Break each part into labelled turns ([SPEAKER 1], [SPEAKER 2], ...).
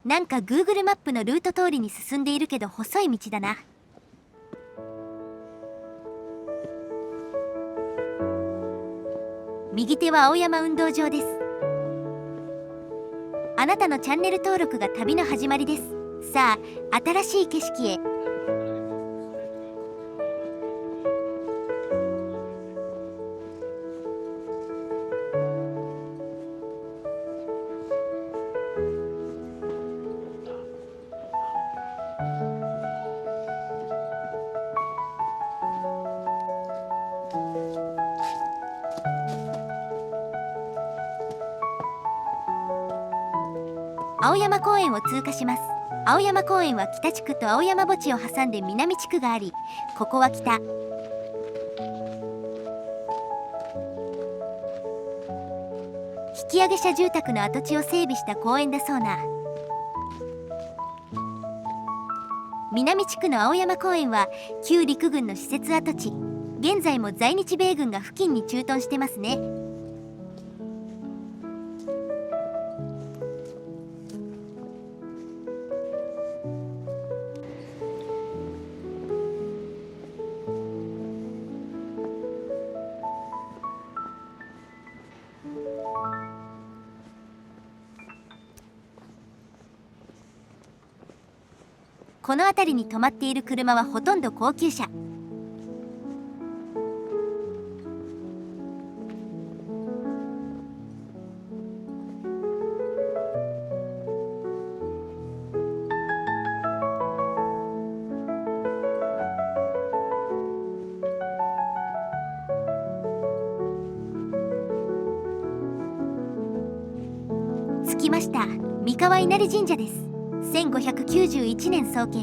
[SPEAKER 1] なんか Google マップのルート通りに進んでいるけど細い道だな。右手は青山運動場です。あなたのチャンネル登録が旅の始まりです。さあ、新しい景色へ。青山公園を通過します。青山公園は北地区と青山墓地を挟んで南地区があり、ここは北。引き上げ者住宅の跡地を整備した公園だそうな。南地区の青山公園は旧陸軍の施設跡地。現在も在日米軍が付近に駐屯してますね。この辺りに止まっている車はほとんど高級車。着きました。三河稲荷神社です。1591年創建。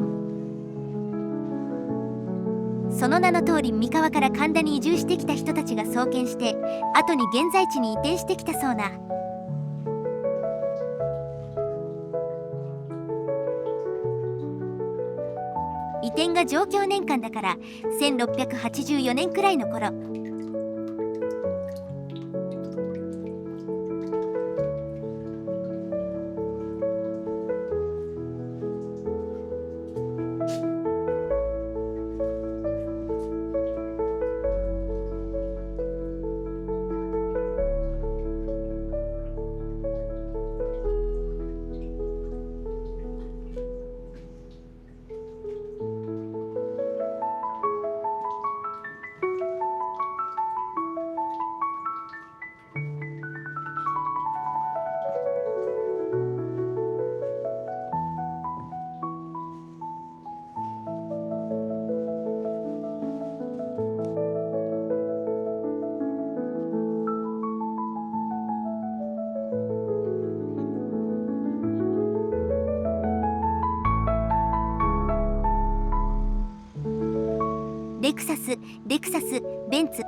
[SPEAKER 1] その名の通り三河から神田に移住してきた人たちが創建して、後に現在地に移転してきたそうな。移転が上京年間だから1684年くらいの頃。レクサス、ベンツ。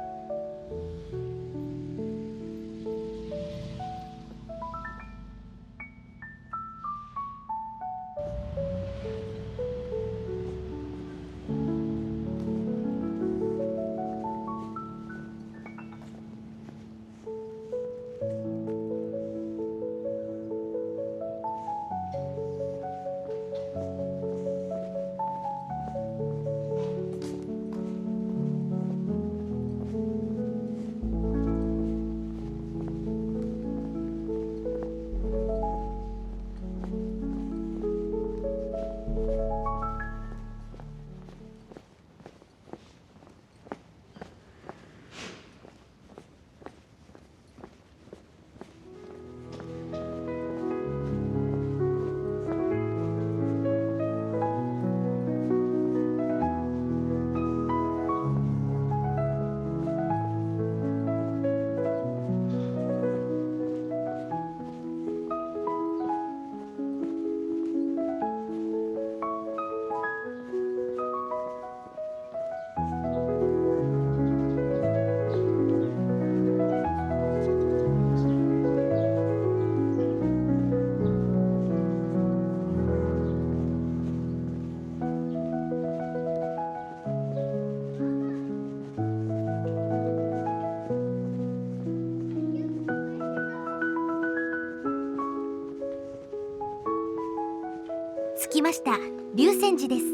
[SPEAKER 1] きました。龍泉寺です。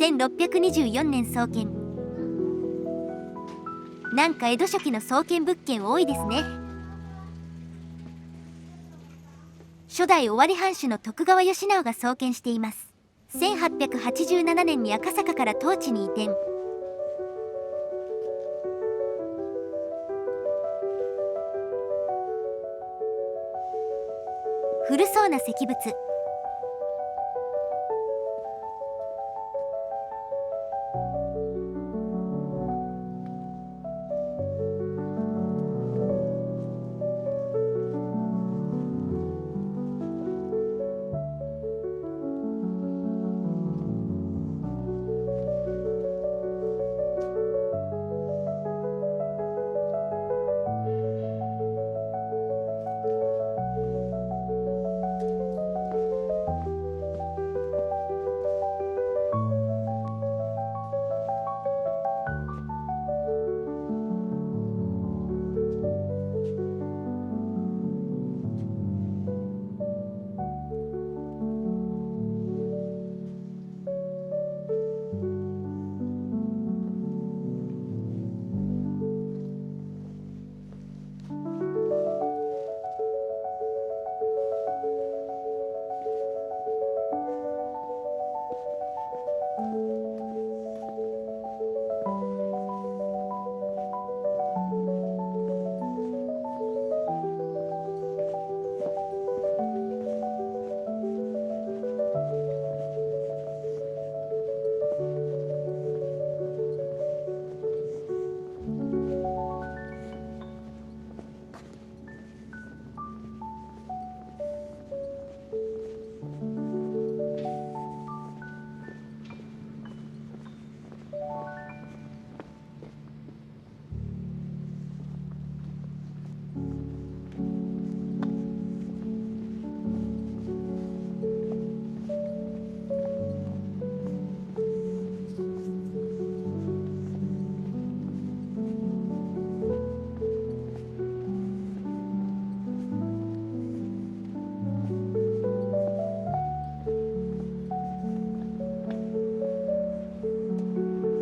[SPEAKER 1] 1624年創建。なんか江戸初期の創建物件多いですね。初代尾張藩主の徳川慶直が創建しています。1887年に赤坂から当地に移転。古そうな石仏。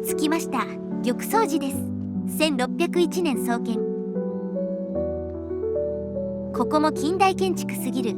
[SPEAKER 1] 着きました。玉藻寺です。1601年創建。ここも近代建築すぎる。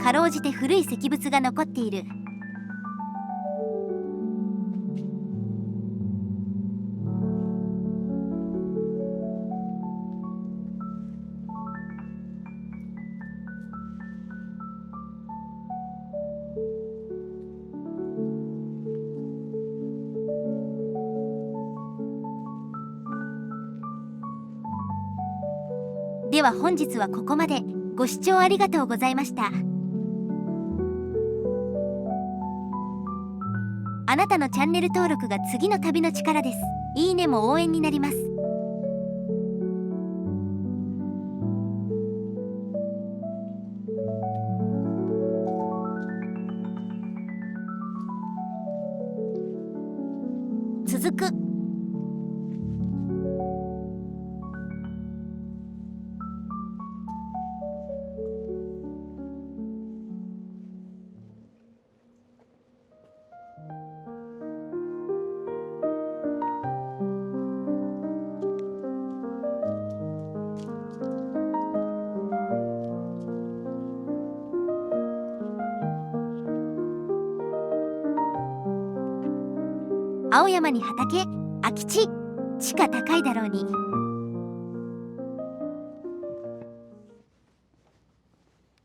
[SPEAKER 1] かろうじて古い石仏が残っている。では本日はここまで。ご視聴ありがとうございました。あなたのチャンネル登録が次の旅の力です。いいねも応援になります。続く。青山に畑、空き地、地価高いだろうに。